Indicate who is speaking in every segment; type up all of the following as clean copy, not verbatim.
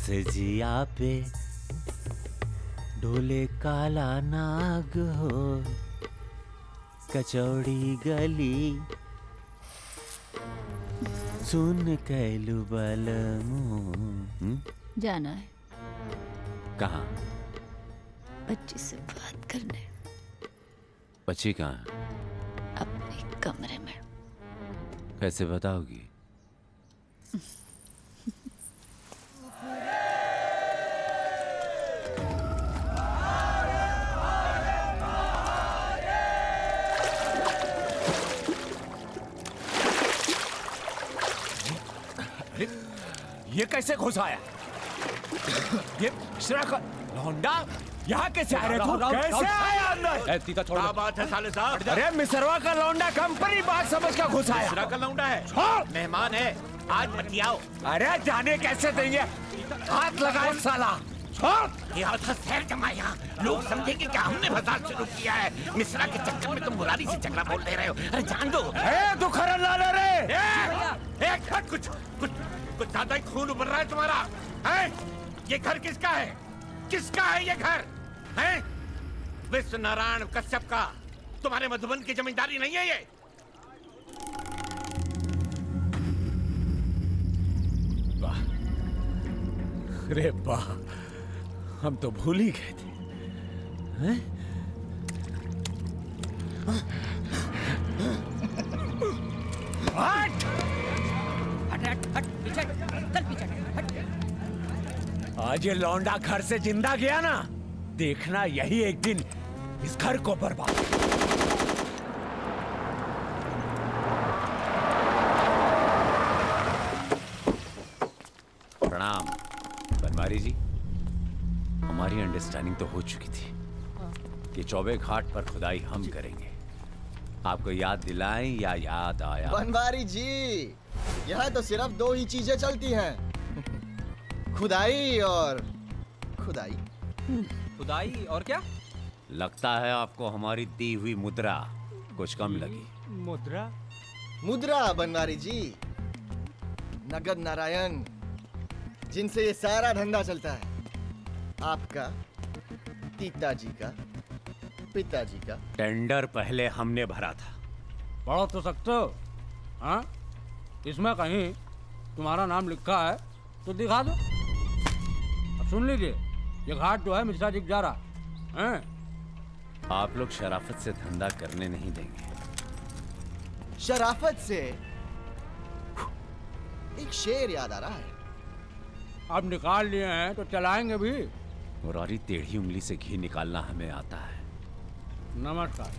Speaker 1: सजिया पे ढोले काला नाग हो, कचौड़ी गली सुन कैलू बलमू।
Speaker 2: जाना है
Speaker 1: कहाँ?
Speaker 2: बच्ची से बात करने।
Speaker 1: बच्ची कहाँ?
Speaker 2: अपने कमरे में।
Speaker 1: कैसे बताओगी?
Speaker 3: ये कैसे घुस आया? ये लौंडा यहाँ कैसे आ रहे तू? कैसे आया अंदर?
Speaker 1: तीता छोड़।
Speaker 3: क्या बात है साले साहब? अरे मिसरवा का लौंडा कंपनी बात समझ का घुस आया।
Speaker 4: मिसरवा का लौंडा है, मेहमान है, आज बतियाओ।
Speaker 3: अरे जाने कैसे देंगे? हाथ लगाओ साला।
Speaker 4: यहाँ था शहर जमा, यहाँ लोग समझेंगे क्या हमने फसाद शुरू किया है। मिश्रा के चक्कर में तुम मुरारी से झगड़ा बोल दे रहे हो। अरे जान दो।
Speaker 3: तू खरन ला ले रे।
Speaker 4: कुछ ज्यादा ही खून उबल रहा है तुम्हारा। है? ये घर किसका है? किसका है ये घर? है? विश्व नारायण कश्यप का, तुम्हारे मधुबन की जमींदारी नहीं है ये।
Speaker 3: वाह, अरे वाह, हम तो भूल ही गए थे। हैं?
Speaker 5: हट पीछे चल, पीछे हट।
Speaker 3: आज ये लौंडा घर से जिंदा गया ना, देखना यही एक दिन इस घर को बर्बाद।
Speaker 1: प्रणाम बनवारी जी। हमारी अंडरस्टैंडिंग तो हो चुकी थी कि चौबे घाट पर खुदाई हम करेंगे। आपको याद दिलाएं या याद आया?
Speaker 6: बनवारी जी, यहाँ तो सिर्फ दो ही चीजें चलती हैं, खुदाई और खुदाई।
Speaker 5: खुदाई और क्या?
Speaker 1: लगता है आपको हमारी दी हुई मुद्रा कुछ कम लगी।
Speaker 3: मुद्रा?
Speaker 6: मुद्रा बनवारी जी, नगद नारायण, जिनसे ये सारा धंधा चलता है। आपका, पिताजी का, पिताजी का।
Speaker 1: टेंडर पहले हमने भरा था।
Speaker 7: पढ़ो तो सकते हो? हाँ, इसमें कहीं तुम्हारा नाम लिखा है तो दिखा दो। अब सुन लीजिए, ये घाट जो है मिश्रा जी जा रहा है।
Speaker 1: आप लोग शराफत से धंधा करने नहीं देंगे।
Speaker 6: शराफत से? एक शेर याद आ रहा है।
Speaker 7: अब निकाल लिए हैं तो चलाएंगे भी।
Speaker 1: मुरारी टेढ़ी उंगली से घी निकालना हमें आता है।
Speaker 7: नमस्कार।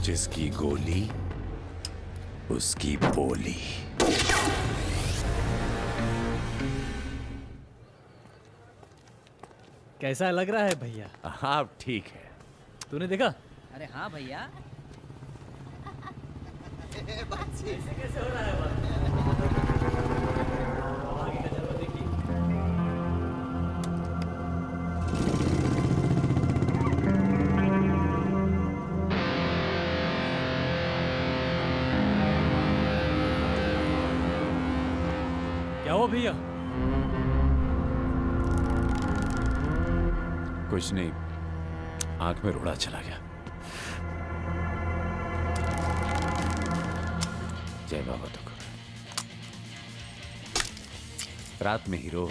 Speaker 1: जिसकी गोली उसकी बोली।
Speaker 8: कैसा लग रहा है भैया?
Speaker 1: आप ठीक है।
Speaker 8: तूने देखा?
Speaker 5: अरे हाँ भैया।
Speaker 8: कैसे हो रहा है बात? क्या हो भैया?
Speaker 1: कुछ नहीं, आंख में रोड़ा चला गया। जय बाबा तो रात में हीरो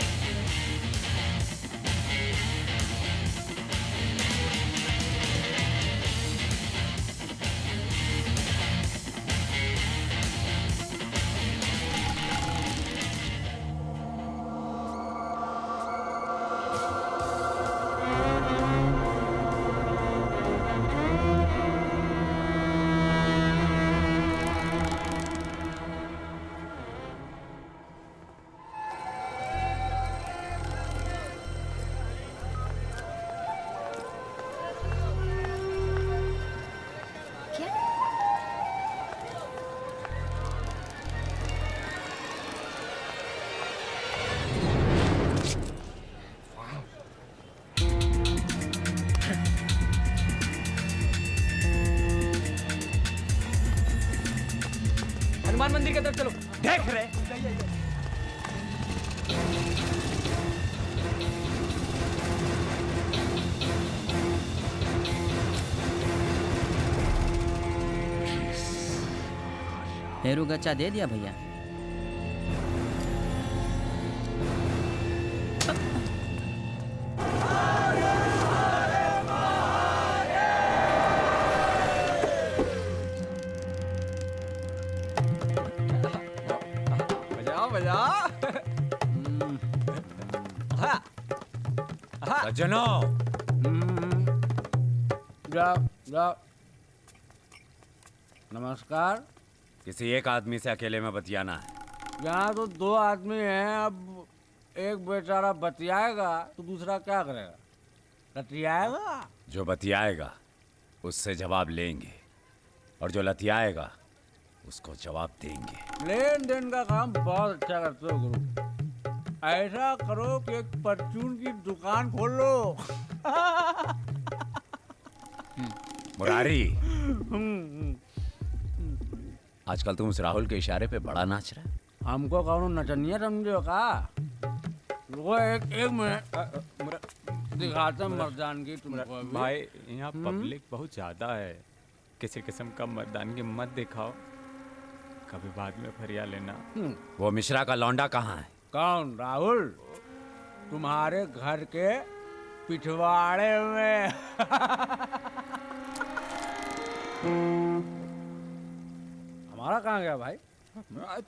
Speaker 3: की तरफ चलो।
Speaker 1: देख रहे
Speaker 5: हेरू गच्चा दे दिया भैया।
Speaker 3: बजाओ बजाओ।
Speaker 1: सज्जनों,
Speaker 7: जाओ जाओ। नमस्कार।
Speaker 1: किसी एक आदमी से अकेले में बतियाना है।
Speaker 7: यहाँ तो दो आदमी हैं, अब एक बेचारा बतियाएगा तो दूसरा क्या करेगा? लतियाएगा।
Speaker 1: जो बतियाएगा उससे जवाब लेंगे और जो लतियाएगा उसको जवाब देंगे।
Speaker 7: लेन देन का काम बहुत अच्छा करते हो गुरु। ऐसा करो कि एक परचून की दुकान खोल लो।
Speaker 1: मुरारी, आजकल तुम उस राहुल के इशारे पे बड़ा नाच रहा है।
Speaker 7: हमको कौन नचनिया समझो का? वो एक मिनट दिखाते हैं मर्दानगी तुमको अभी।
Speaker 3: भाई यहाँ पब्लिक बहुत ज्यादा है, किसी किस्म का मर्दानगी मत दिखाओ, कभी बाद में फरिया लेना।
Speaker 1: वो मिश्रा का लौंडा कहाँ है?
Speaker 7: कौन? राहुल? तुम्हारे घर के पिछवाड़े में। हमारा कहाँ गया भाई?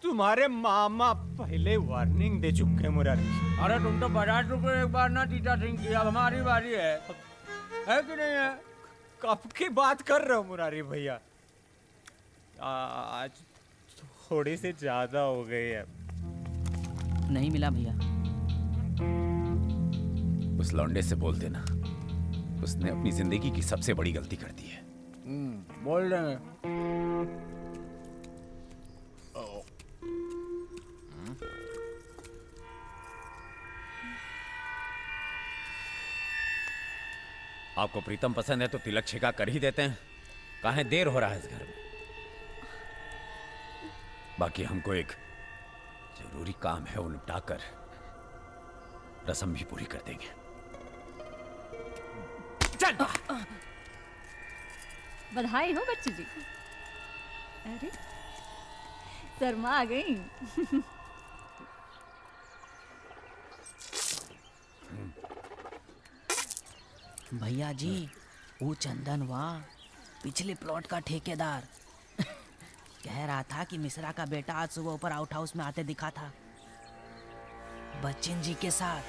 Speaker 3: तुम्हारे मामा पहले वार्निंग दे चुके हैं मुरारी।
Speaker 7: अरे तुम तो 50 रुपए एक बार ना टीटा सिंह की, अब हमारी बारी है कि नहीं है?
Speaker 3: कब की बात कर रहे हो मुरारी भैया? आज थोड़ी सी ज्यादा हो गई है।
Speaker 5: नहीं मिला भैया।
Speaker 1: उस लौंडे से बोल देना, उसने अपनी जिंदगी की सबसे बड़ी गलती कर दी है।
Speaker 7: बोल देंगे।
Speaker 1: आपको प्रीतम पसंद है तो तिलक छिका कर ही देते हैं। काहे देर हो रहा है इस घर में? बाकी हमको एक जरूरी काम है, वो निपटा कर रस्म भी पूरी कर देंगे। चल।
Speaker 2: बधाई हो बच्ची जी। अरे शर्मा आ गई।
Speaker 5: भैया जी, वो चंदन वाह पिछले प्लॉट का ठेकेदार कह रहा था कि मिश्रा का बेटा आज सुबह ऊपर आउट हाउस में आते दिखा था बच्चन जी के साथ।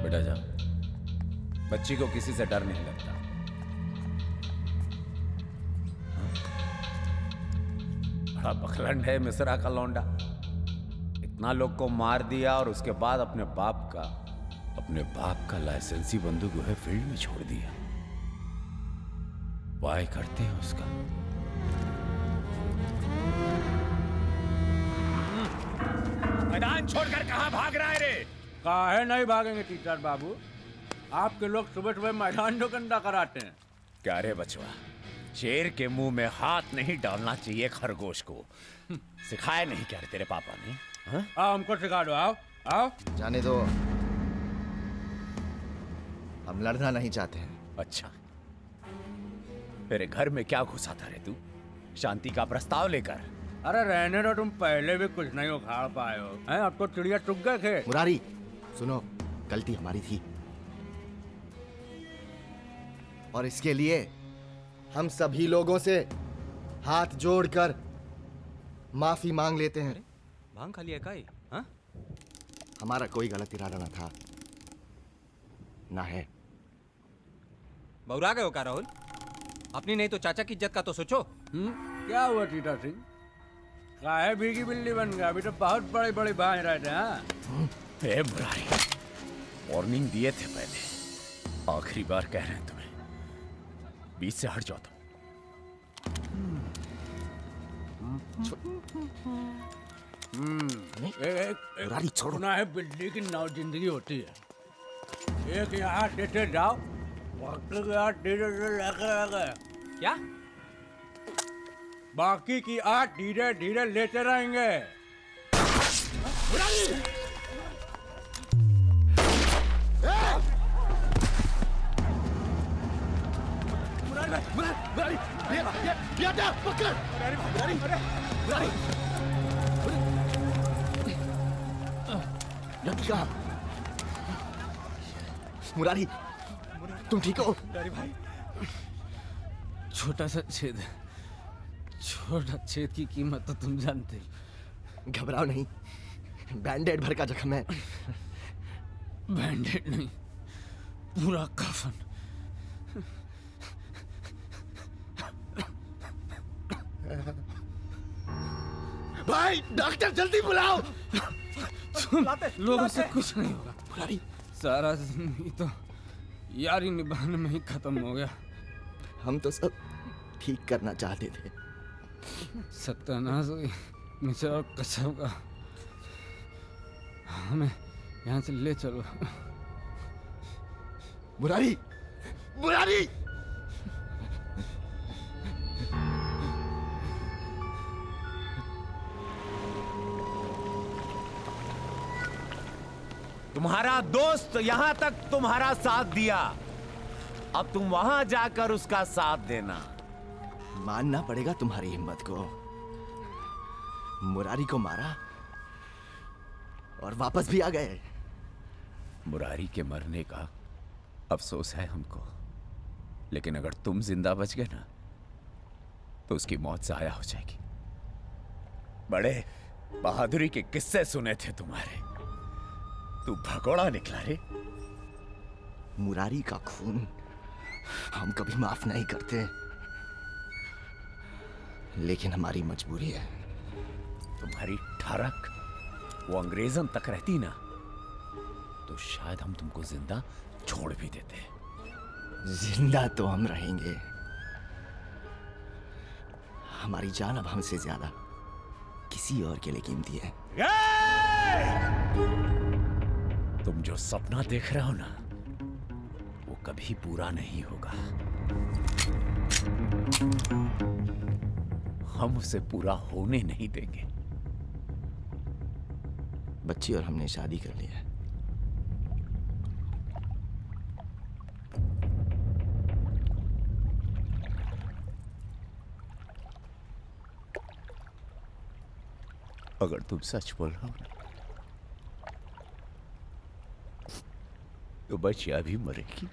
Speaker 1: बेटा जा, बच्ची को किसी से डर नहीं लगता। बड़ा बखलंड है मिश्रा का लौंडा। इतना लोग को मार दिया और उसके बाद अपने बाप का लाइसेंसी बंदूक जो है फील्ड में छोड़ दिया। वाय करते हैं उसका।
Speaker 3: मैदान छोड़कर कहाँ भाग रहा है रे?
Speaker 7: काहे नहीं भागेंगे टीचर बाबू? आपके लोग सुबह सुबह मैदान जो गंदा कराते हैं।
Speaker 1: क्या रे बचवा, शेर के मुंह में हाथ नहीं डालना चाहिए खरगोश को। सिखाया नहीं क्या रे तेरे पापा ने? हाँ?
Speaker 7: आओ हमको सिखा दो। आओ आओ।
Speaker 6: जाने दो, हम लड़ना नहीं चाहते हैं।
Speaker 1: अच्छा, मेरे घर में क्या घुसा था रे तू शांति का प्रस्ताव लेकर?
Speaker 7: अरे रहने दो, तुम पहले भी कुछ नहीं उखाड़ पाए हो। हैं? अब तो चिड़िया चुग गए थे।
Speaker 6: मुरारी सुनो, गलती हमारी थी और इसके लिए हम सभी लोगों से हाथ जोड़कर माफी मांग लेते हैं।
Speaker 3: भांग खा लिया काई? हाँ?
Speaker 6: हमारा कोई गलत इरादा न था, ना है।
Speaker 3: बौरा गए हो क्या राहुल? अपनी नहीं तो चाचा की इज्जत का तो सोचो।
Speaker 7: क्या हुआ टीटा सिंह? काहे भीगी बिल्ली बन गया? अभी तो बहुत बड़े बड़े बांझ रहे थे। हाँ?
Speaker 1: ए मुरारी, वार्निंग दिए थे पहले, आखिरी बार कह रहे हैं तुम्हें। बीच से हट जाओ तुम।
Speaker 7: मुरारी छोड़ो। सुना है बिल्ली की नाव जिंदगी होती है। एक यहाँ देते जाओ, बाकी की आठ धीरे धीरे लेके
Speaker 1: क्या?
Speaker 7: बाकी की आठ धीरे धीरे लेते रहेंगे।
Speaker 6: मुरारी, तुम ठीक हो?
Speaker 7: छोटा सा छेद है। छोटा छेद की कीमत तो तुम जानते हो।
Speaker 6: घबराओ नहीं, बैंडेड भर का जख्म है।
Speaker 7: बैंडेड नहीं, पूरा कफन।
Speaker 6: भाई डॉक्टर जल्दी बुलाओ।
Speaker 7: लोगों से कुछ नहीं होगा।
Speaker 6: मुरारी,
Speaker 7: सारा जिंदगी तो यारी निभाने में ही खत्म हो गया।
Speaker 6: हम तो सब ठीक करना चाहते थे।
Speaker 7: सत्यानाश हुई मिश्रा और कश्यप का। हमें यहाँ से ले चलो।
Speaker 6: मुरारी, मुरारी!
Speaker 1: तुम्हारा दोस्त यहां तक तुम्हारा साथ दिया, अब तुम वहां जाकर उसका साथ देना।
Speaker 6: मानना पड़ेगा तुम्हारी हिम्मत को। मुरारी को मारा और वापस भी आ गए।
Speaker 1: मुरारी के मरने का अफसोस है हमको, लेकिन अगर तुम जिंदा बच गए ना तो उसकी मौत जाया हो जाएगी। बड़े बहादुरी के किस्से सुने थे तुम्हारे, तू भगोड़ा निकला रे।
Speaker 6: मुरारी का खून हम कभी माफ नहीं करते, लेकिन हमारी मजबूरी है।
Speaker 1: तुम्हारी ठरक वो अंग्रेजन तक रहती ना तो शायद हम तुमको जिंदा छोड़ भी देते।
Speaker 6: जिंदा तो हम रहेंगे, हमारी जान अब हमसे ज्यादा किसी और के लिए कीमती है।
Speaker 1: तुम जो सपना देख रहे हो ना वो कभी पूरा नहीं होगा। हम उसे पूरा होने नहीं देंगे।
Speaker 6: बच्ची और हमने शादी कर ली है।
Speaker 1: अगर तुम सच बोल रहे हो ना तो बच्चिया भी मरेगी।